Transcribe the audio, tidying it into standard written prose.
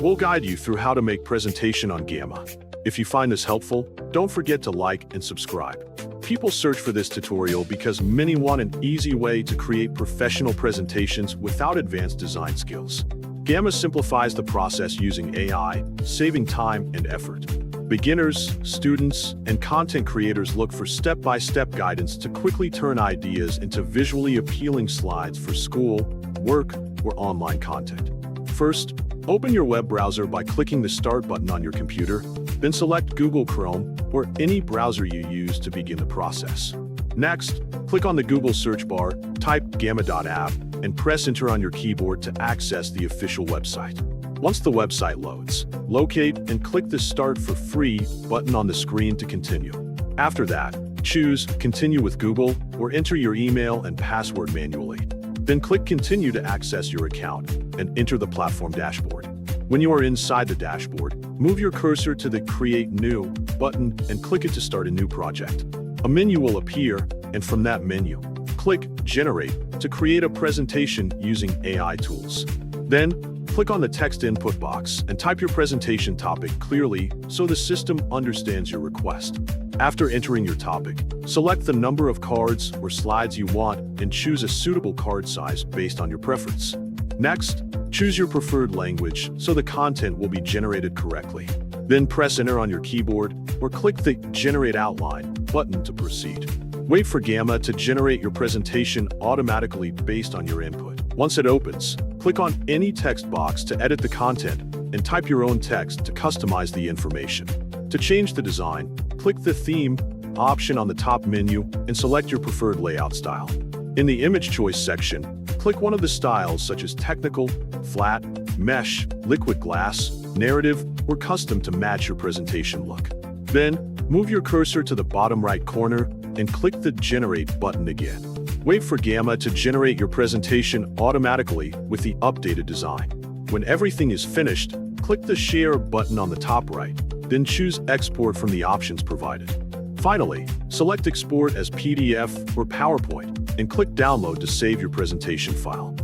We'll guide you through how to make presentation on Gamma. If you find this helpful, don't forget to like and subscribe. People search for this tutorial because many want an easy way to create professional presentations without advanced design skills. Gamma simplifies the process using AI, saving time and effort. Beginners, students, and content creators look for step-by-step guidance to quickly turn ideas into visually appealing slides for school, work, or online content. First, open your web browser by clicking the Start button on your computer, then select Google Chrome or any browser you use to begin the process. Next, click on the Google search bar, type 𝗕𝘂𝘀𝗀𝗃, and press Enter on your keyboard to access the official website. Once the website loads, locate and click the Start for Free button on the screen to continue. After that, choose Continue with Google or enter your email and password manually. Then click Continue to access your account and enter the platform dashboard. When you are inside the dashboard, move your cursor to the Create New button and click it to start a new project. A menu will appear, and from that menu, click Generate to create a presentation using AI tools. Then, click on the text input box and type your presentation topic clearly so the system understands your request. After entering your topic, select the number of cards or slides you want and choose a suitable card size based on your preference. Next, choose your preferred language so the content will be generated correctly. Then press Enter on your keyboard or click the Generate Outline button to proceed. Wait for Gamma to generate your presentation automatically based on your input. Once it opens, click on any text box to edit the content and type your own text to customize the information. To change the design, click the Theme option on the top menu and select your preferred layout style. In the Image Choice section, click one of the styles such as Technical, Flat, Mesh, Liquid Glass, Narrative, or Custom to match your presentation look. Then, move your cursor to the bottom right corner and click the Generate button again. Wait for Gamma to generate your presentation automatically with the updated design. When everything is finished, click the Share button on the top right, then choose Export from the options provided. Finally, select Export as PDF or PowerPoint and click Download to save your presentation file.